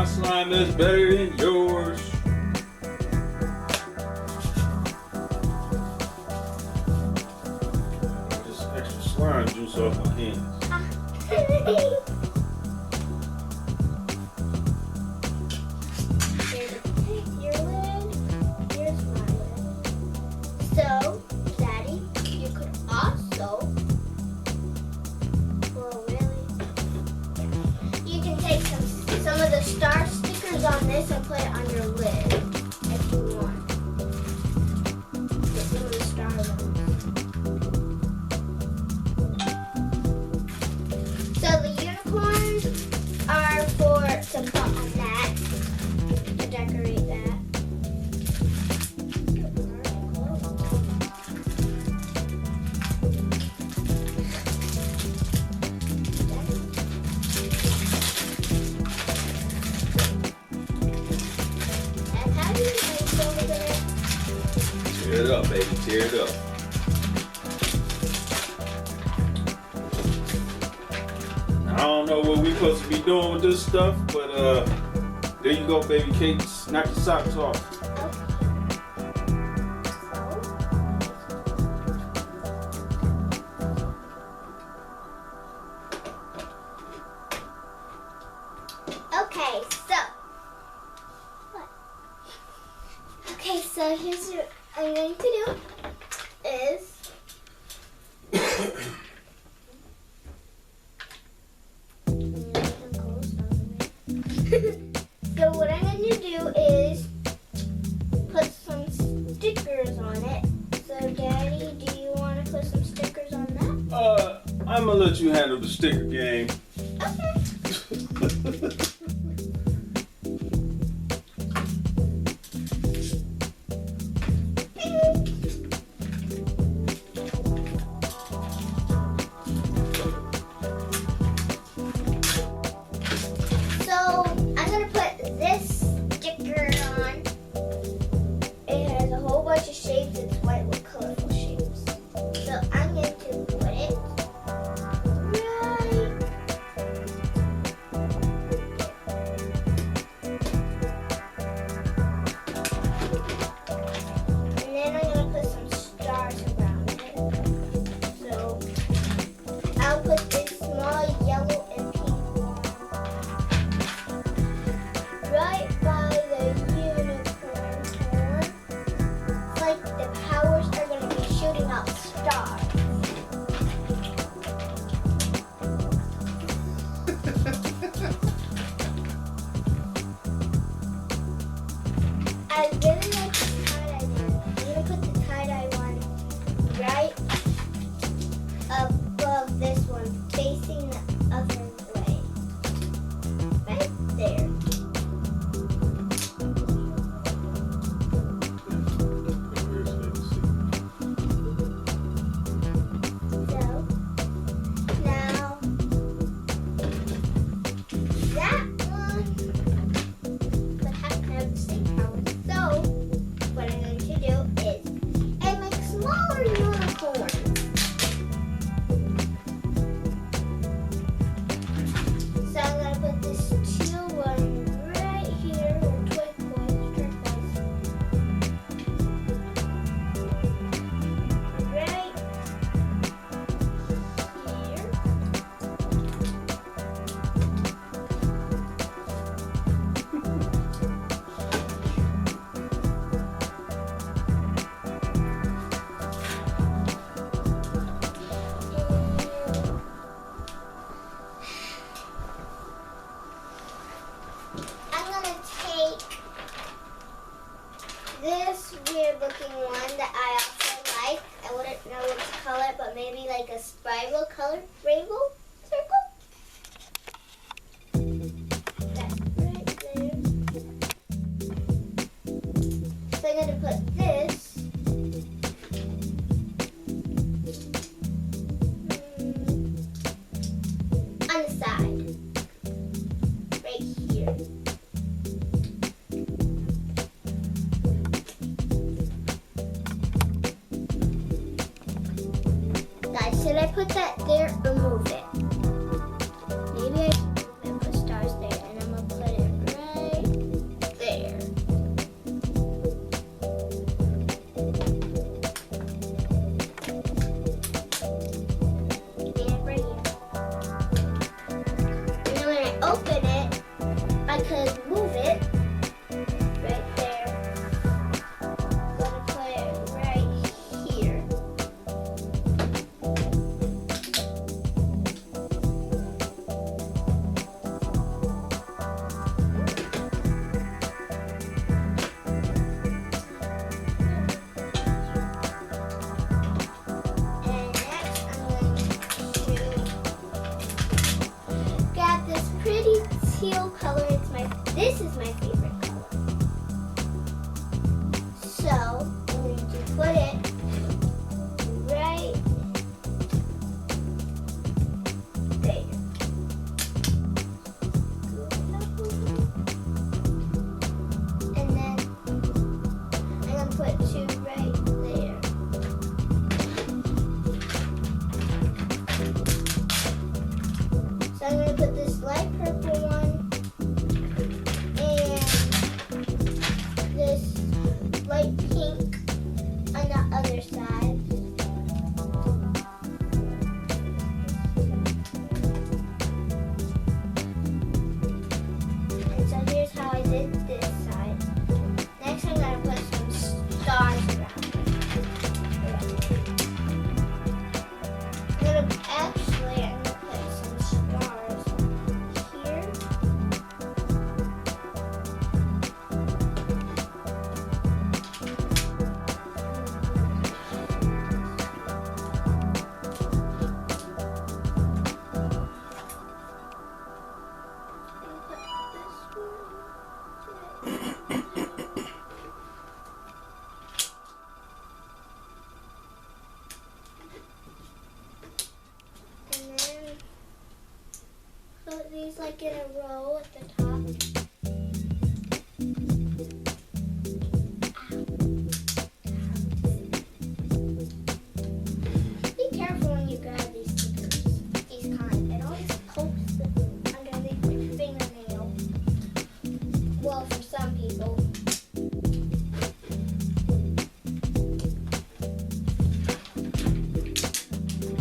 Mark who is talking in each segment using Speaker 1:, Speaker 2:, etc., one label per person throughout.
Speaker 1: slime is better than yours. Just extra slime juice off my hands.
Speaker 2: Your lid. Here's my lid. So, Daddy, you could also, well, really, you can take some of the star stickers on this and put it on your lid if you want. Get some of the star ones. So the unicorns are for some fun on that to decorate that.
Speaker 1: Tear it up, baby. Tear it up. I don't know what we're supposed to be doing with this stuff, but there you go, baby cakes. Knock your socks off.
Speaker 2: Okay, so what? Okay, so here's what I'm going to do is so what I'm going to do is put some stickers on it. So Daddy, do you want to put some stickers on that?
Speaker 1: I'm gonna let you handle the sticker game.
Speaker 2: Okay. So I'm gonna put this sticker on. It has a whole bunch of shapes. It's white with colorful shapes. So I'm going to put it right. And then I'm gonna put some stars around it. So I'll put this small yellow and pink one right by the unicorn horn. It's like the powers are gonna be shooting out stars. I really like the tie-dye one. I'm gonna put the tie-dye one right above this one, facing the other way. Right there. So now that one would have to have the same power. So what I'm going to do is and make smaller unicorns. So I'm going to put this teal one right here, or turquoise. Right here. I'm gonna take this weird looking one that I also like. I wouldn't know its color, but maybe like a spiral color rainbow circle. That's right there. So I'm gonna put this on the side, right here. Guys, should I put that there or move it? Maybe I should move it and put stars there, and I'm gonna put it right my favorite color. So I'm going to put it right there. And then I'm going to put two right there. So I'm going to put this light purple one and this light pink on the other side. And so here's how I did this side. Next I'm going to put some stars around it. I'm going to put some stars here. And then put these like in a row at the top. Be careful when you grab these stickers. These kind. It always pokes underneath your fingernail. Well, for some people.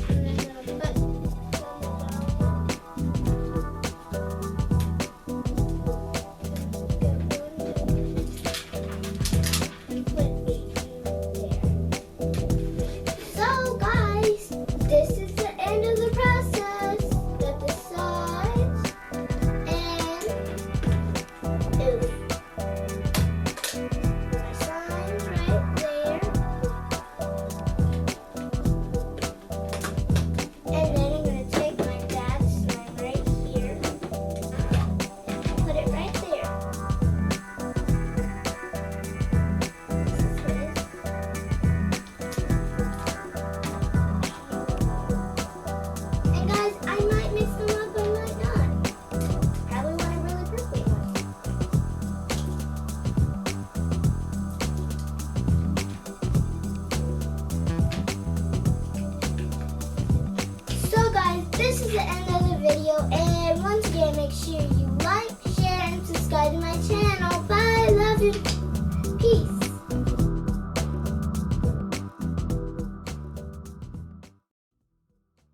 Speaker 2: And then I'm gonna put so guys, this is the end of the process. Got the sides and oof. My sign's right there. And then I'm going to take my dad's sign right here. Put it right there. This is his. And guys, I might mix them up, I might not. Probably want a really purple one. So guys, this is the end of the video, and once again, make sure you